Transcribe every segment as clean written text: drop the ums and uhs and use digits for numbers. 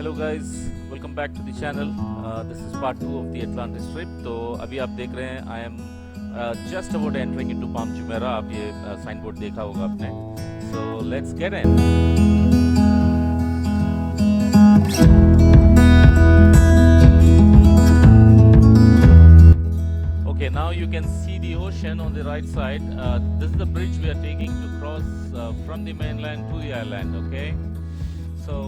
Hello guys, welcome back to the channel. This is part 2 of the Atlantis trip. तो अभी आप देख रहे हैं I am just about entering into Palm Jumeirah. आप ये साइन बोर्ड देखा होगा आपने। So let's get in. Okay, now you can see the ocean on the right side. This is the bridge we are taking to cross from the mainland to the island. Okay, so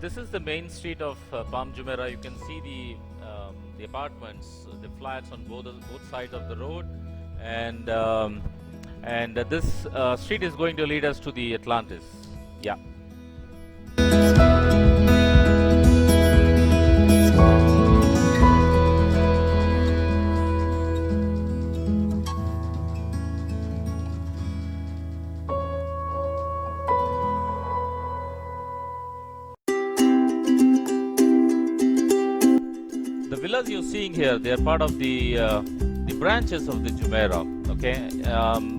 this is the main street of Palm Jumeirah. You can see the apartments, the flats on both sides of the road, and this street is going to lead us to the Atlantis. Yeah. The villas you're seeing here, they are part of the branches of the Jumeirah. Okay,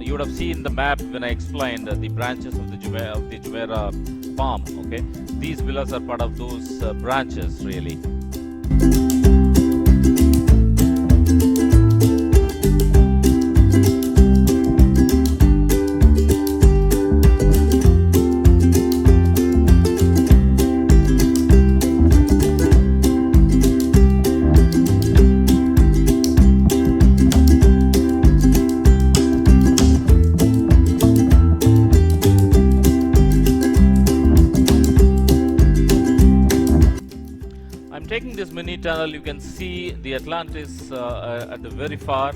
you would have seen the map when I explained the branches of the Jumeirah palm. Okay, these villas are part of those branches, really. I'm taking this mini tunnel. You can see the Atlantis at the very far.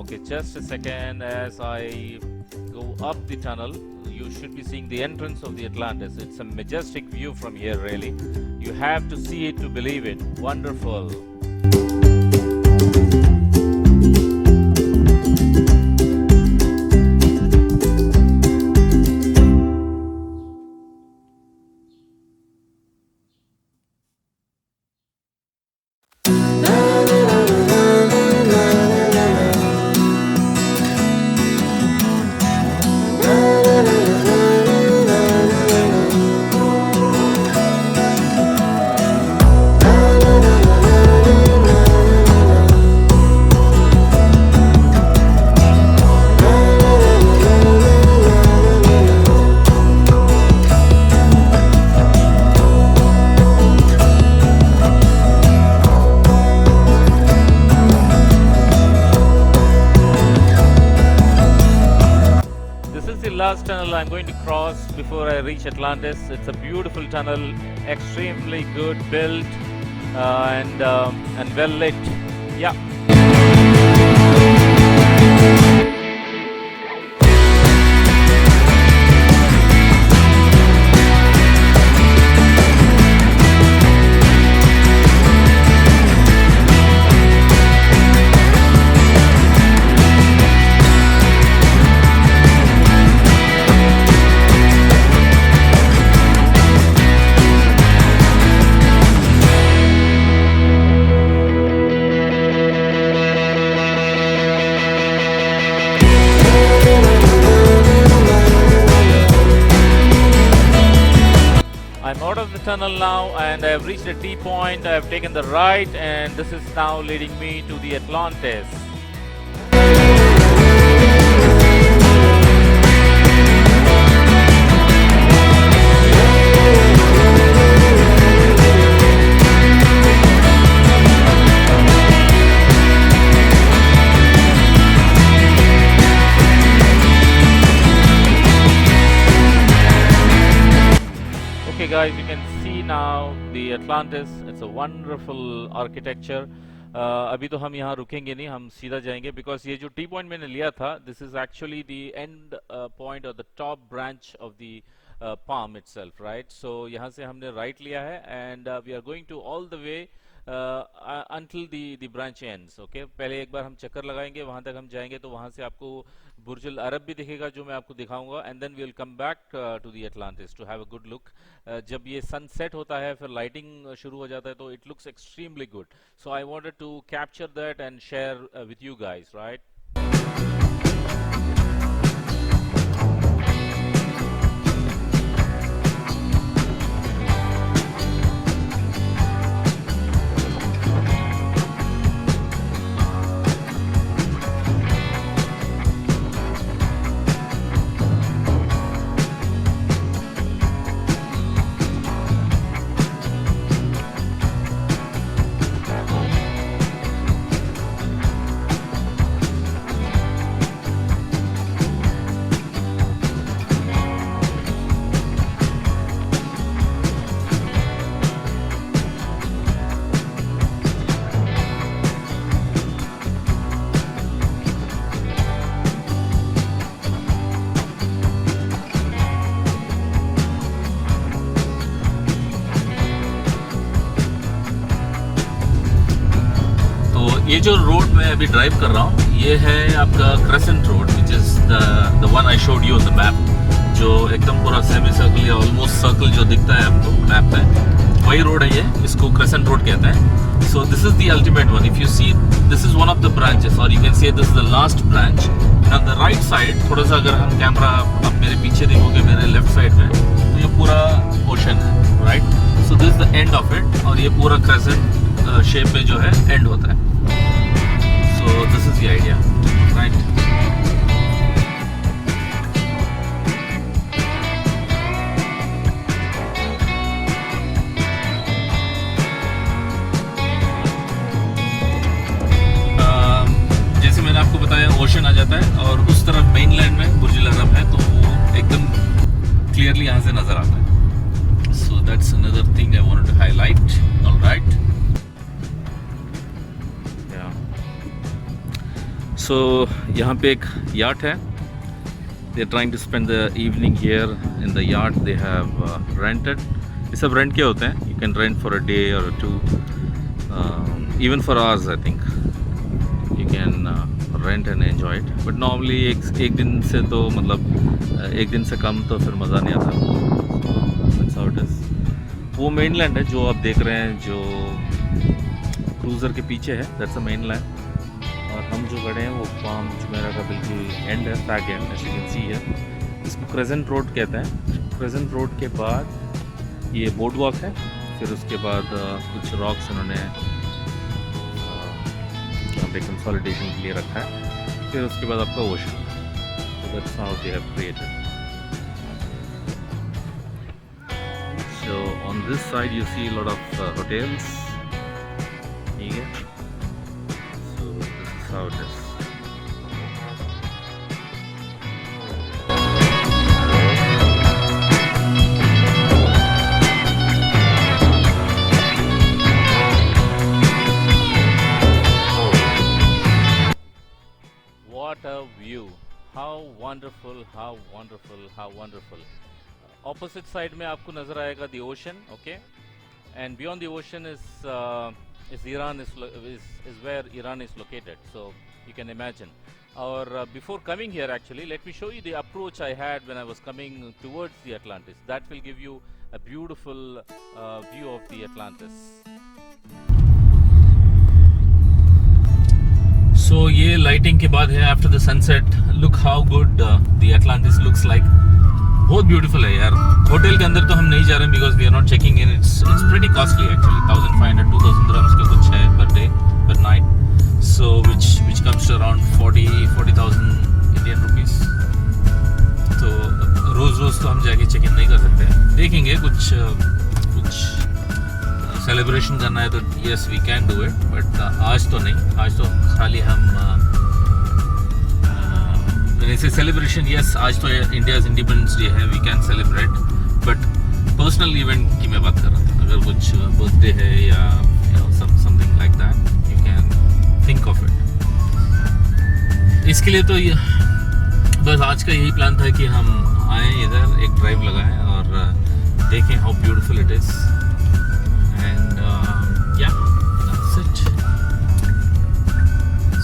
Okay, just a second. As I go up the tunnel, you should be seeing the entrance of the Atlantis. It's a majestic view from here, really. You have to see it to believe it. Wonderful. Last tunnel I'm going to cross before I reach Atlantis. It's a beautiful tunnel, extremely good built and well lit. Yeah. I'm out of the tunnel now and I have reached a T point. I have taken the right and this is now leading me to the Atlantis. Okay guys, you can see now the Atlantis. It's a wonderful architecture. अभी तो हम यहाँ रुकेंगे नहीं, हम सीधा जाएंगे because ये जो टी पॉइंट मैंने लिया था, this is actually the end point or the top branch of the palm itself, right? So यहाँ से हमने right लिया है and we are going to all the way until the branch ends. Okay, पहले एक बार हम चक्कर लगाएंगे, वहां तक हम जाएंगे तो वहां से आपको बुर्ज अल अरब भी दिखेगा जो मैं आपको दिखाऊंगा, and then we will come back to the Atlantis to have a good look. जब ये सनसेट होता है फिर लाइटिंग शुरू हो जाता है तो it looks extremely good, so I wanted to capture that and share with you guys, right. ये जो रोड मैं अभी ड्राइव कर रहा हूँ ये है आपका crescent road, which is the one I showed you on the map, जो एकदम पूरा सेमी सर्कल या ऑलमोस्ट सर्कल जो दिखता है आपको मैप में, वही रोड है ये, इसको क्रेसेंट रोड कहते हैं। So this is the ultimate one, if you see this is one of the branches, और you can see this is the last branch. On the right side थोड़ा सा अगर हम कैमरा आप मेरे पीछे देखोगे मेरे लेफ्ट साइड में, तो ये पूरा ओशन है, right. So this is the end of it, और ये पूरा क्रेसेंट शेप में जो है एंड होता है। So this is the idea, right? जैसे मैंने आपको बताया ओशन आ जाता है और उस तरफ मेनलैंड में बुर्ज अल अरब है, तो वो एकदम क्लियरली यहाँ से नजर आता है। So that's another thing I wanted to highlight. All right. सो यहाँ पे एक याट है, they are trying to spend the evening here in the yacht they have rented. ये सब रेंट के होते हैं, you can rent for a day और 2, even for hours I think you can rent and enjoy it, but normally एक दिन से तो मतलब एक दिन से कम तो फिर मज़ा नहीं आता। That's how it is. वो मेनलैंड है जो आप देख रहे हैं, जो क्रूज़र के पीछे है, दैट्स अ मेनलैंड, और हम जो खड़े हैं वो पाम जुमेरा का बिल्कुल एंड है, back end, as you can see है। इसको क्रेसेंट रोड कहते हैं। क्रेसेंट रोड के बाद ये बोर्ड वॉक है, फिर उसके बाद कुछ रॉक्स उन्होंने यहाँ पे कंसोलिडेशन के लिए रखा है, फिर उसके बाद आपका ocean. So that's how they have created. So on this side you see lot of hotels, ठीक है। How it is. What a view! How wonderful! How wonderful! How wonderful! Opposite side में आपको नजर आएगा the ocean, okay? And beyond the ocean is Iran is where Iran is located, so you can imagine. Or before coming here, actually, let me show you the approach I had when I was coming towards the Atlantis. That will give you a beautiful view of the Atlantis. So ये lighting के बाद है after the sunset. Look how good the Atlantis looks like. बहुत beautiful है यार। Hotel के अंदर तो हम नहीं जा रहे because we are not checking in, it's pretty costly actually, 1500-2000 dirhams के कुछ है per day per night, so which comes to around 40,000 Indian rupees. तो रोज़ तो हम जाके चेक इन नहीं कर सकते, देखेंगे कुछ सेलिब्रेशन करना है तो yes we can do it, but आज तो नहीं, आज तो खाली हम जैसे सेलिब्रेशन, यस आज तो इंडियाज इंडिपेंडेंस डे है, we can celebrate, but personal event की मैं बात कर रहा था। अगर कुछ बर्थडे है या something like that, you can think of it. इसके लिए तो ये बस आज का यही प्लान था कि हम आए इधर, एक ड्राइव लगाएं और देखें how beautiful it is, and या दैट्स इट।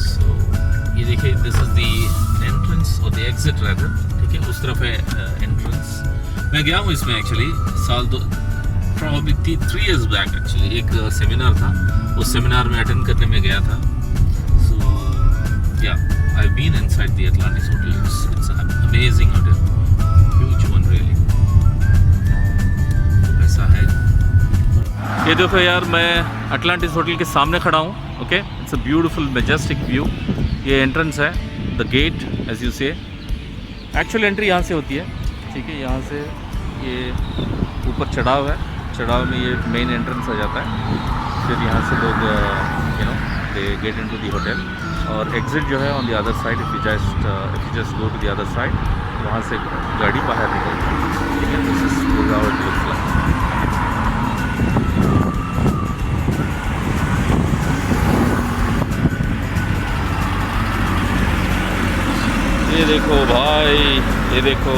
सो ये देखिए, this is the entrance entrance और द एग्जिट रादर, ठीक है, उस तरफ है एंट्रेंस। मैं गया हूँ इसमें एक्चुअली साल दो probably 3 years बैक एक्चुअली, एक सेमिनार था, उस सेमिनार में अटेंड करने में गया था। सो या I've been inside the Atlantis hotel. It's an amazing hotel, huge one really. तो ऐसा है। ये देखो यार, मैं अटलांटिस होटल के सामने खड़ा हूँ। Okay, it's a beautiful majestic view. ये एंट्रेंस है, द गेट एज यू से। एक्चुअल एंट्री यहाँ से होती है, ठीक है, यहाँ से ये ऊपर चढ़ाव है, चढ़ाव में ये मेन एंट्रेंस आ जाता है। फिर यहाँ से लोग you know they get into the hotel, और एग्जिट जो है on the other side. If you just go to the other side, वहाँ से गाड़ी बाहर निकलती है, ठीक है। This is how it looks like. ये देखो भाई, ये देखो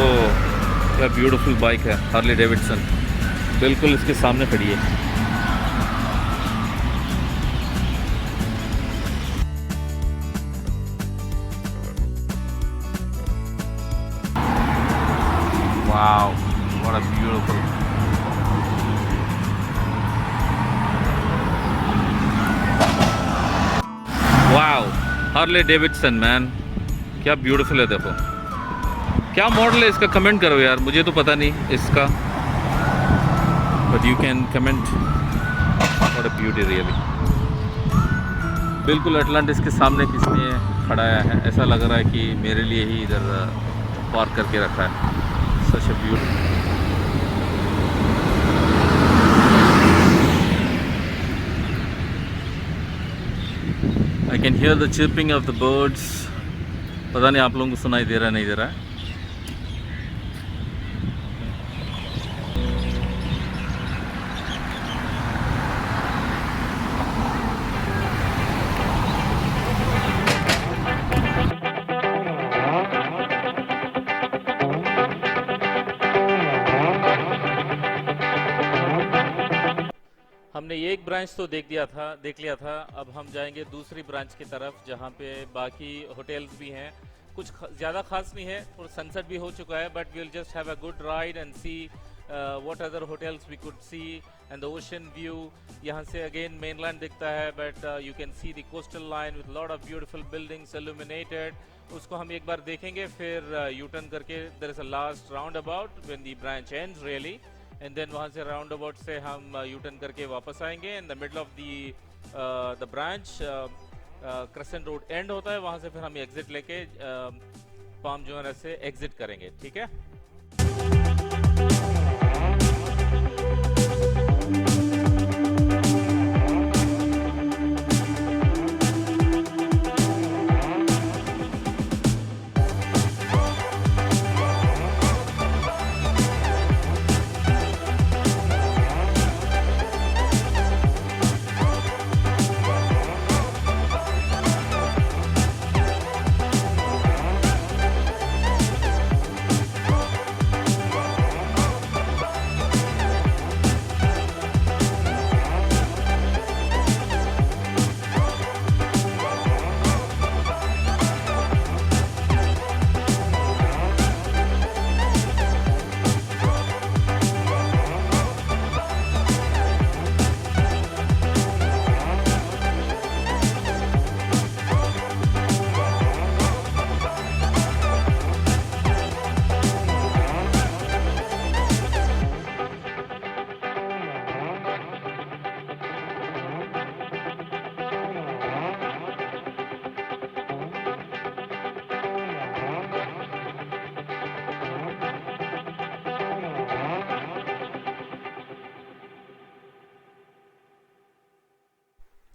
क्या ब्यूटीफुल बाइक है, हार्ले डेविडसन, बिल्कुल इसके सामने खड़ी है। Wow, what a beautiful. Wow, Harley Davidson man, क्या ब्यूटीफुल है। देखो क्या मॉडल है इसका, कमेंट करो यार, मुझे तो पता नहीं इसका, but you can comment. What a beauty really. बिल्कुल अटलांटिस के सामने किसने खड़ाया है, ऐसा लग रहा है कि मेरे लिए ही इधर पार्क करके रखा है। Such a beautiful. I can hear the chirping of the birds. पता नहीं आप लोगों को सुनाई दे रहा है नहीं दे रहा है। हमने ये एक ब्रांच तो देख लिया था। अब हम जाएंगे दूसरी ब्रांच की तरफ, जहाँ पे बाकी होटल्स भी हैं। कुछ ज़्यादा खास नहीं है, थोड़ा सनसेट भी हो चुका है, but we will just have a good ride and see what other hotels we could see and the ocean view. यहाँ से अगेन मेनलैंड दिखता है, but you can see the coastal line with lot of beautiful buildings illuminated. उसको हम एक बार देखेंगे, फिर यू टर्न करके there is a last roundabout when the branch ends really, and then वहाँ से राउंड अबाउट से हम यू टर्न करके वापस आएंगे। In the middle of the branch crescent road and होता है, वहाँ से फिर हम एग्जिट लेके पाम जुमेराह से एग्जिट करेंगे, ठीक है।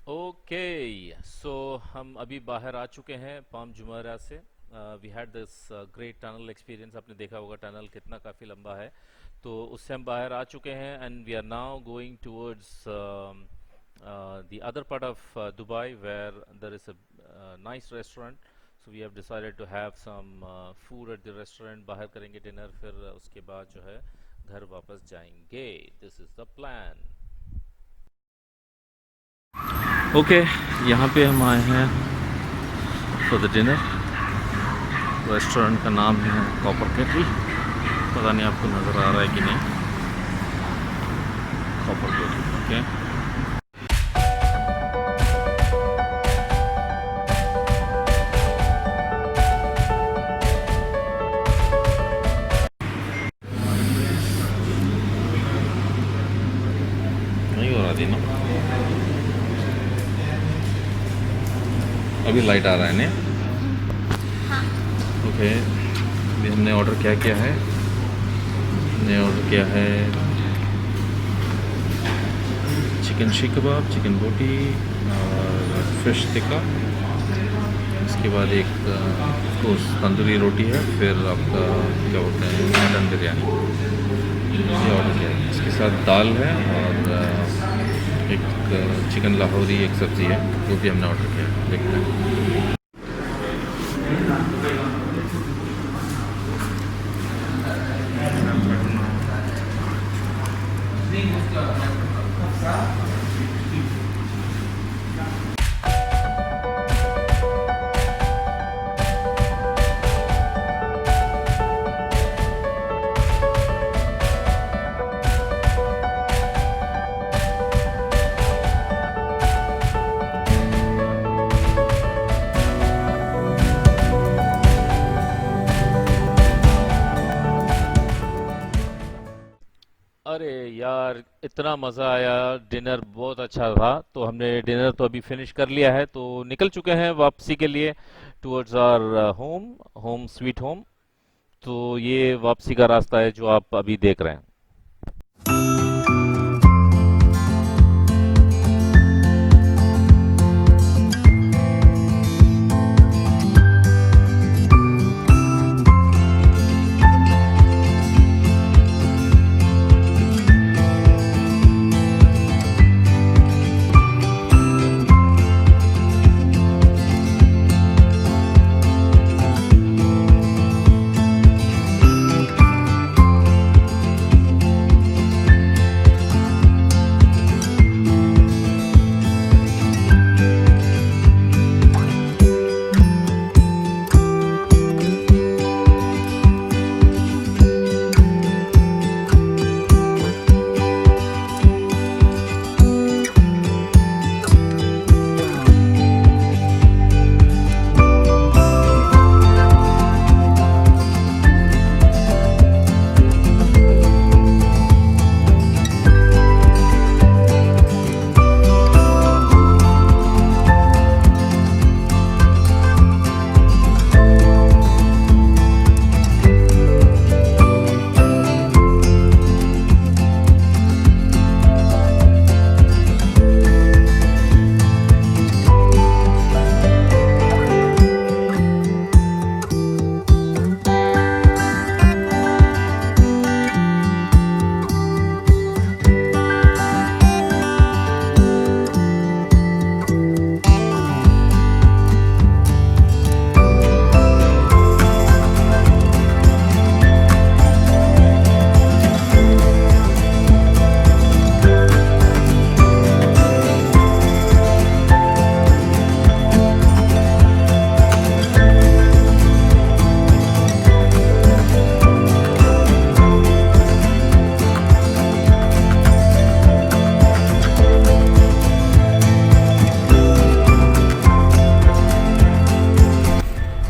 ओके, सो हम अभी बाहर आ चुके हैं पाम जुमेराह से। We had this great tunnel experience, आपने देखा होगा टनल कितना काफ़ी लंबा है। तो उससे हम बाहर आ चुके हैं and we are now going towards the other part of Dubai where there is a nice restaurant. So we have decided to have some food at the restaurant, बाहर करेंगे डिनर, फिर उसके बाद जो है घर वापस जाएंगे। This is the plan. Okay, यहाँ पे हम आए हैं फॉर द डिनर। रेस्टोरेंट का नाम है कॉपर केटल, पता नहीं आपको नज़र आ रहा है कि नहीं। Copper kettle, okay. नहीं हो रहा थी ना, अभी लाइट आ रहा है ना। ओके, अभी हमने ऑर्डर क्या है, हमने ऑर्डर किया है चिकन शीख कबाब, चिकन बोटी और फिश टिक्का। इसके बाद एक तंदूरी रोटी है, फिर आपका क्या बोलते हैं मटन बिरयानी, ये ऑर्डर किया है। इसके साथ दाल है और एक चिकन लाहौरी एक सब्ज़ी है, वो भी हमने ऑर्डर किया है। देखते हैं। अरे यार, इतना मज़ा आया, डिनर बहुत अच्छा था। तो हमने डिनर तो अभी फिनिश कर लिया है, तो निकल चुके हैं वापसी के लिए towards our home, home sweet home. तो ये वापसी का रास्ता है जो आप अभी देख रहे हैं।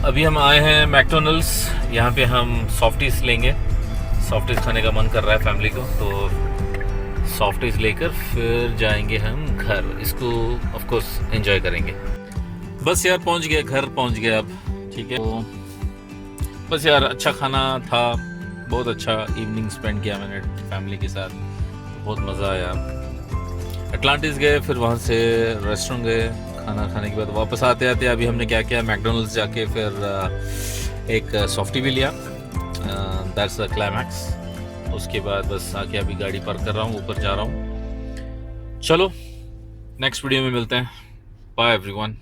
अभी हम आए हैं मैकडोनल्ड्स, यहाँ पे हम सॉफ्टीज लेंगे। सॉफ्टीज खाने का मन कर रहा है फैमिली को, तो सॉफ्टीज लेकर फिर जाएंगे हम घर। इसको ऑफ कोर्स एंजॉय करेंगे। बस यार पहुँच गए, घर पहुँच गए अब, ठीक है। तो बस यार अच्छा खाना था, बहुत अच्छा इवनिंग स्पेंड किया मैंने फैमिली के साथ, बहुत मज़ा आया। अटलांटिस गए, फिर वहाँ से रेस्टोरेंट गए, खाना खाने के बाद वापस आते आते अभी हमने क्या किया, मैकडोनल्ड्स जाके फिर एक सॉफ्टी भी लिया, दैट्स द क्लाइमैक्स। उसके बाद बस आके अभी गाड़ी पार्क कर रहा हूँ, ऊपर जा रहा हूँ। चलो नेक्स्ट वीडियो में मिलते हैं, बाय एवरीवन।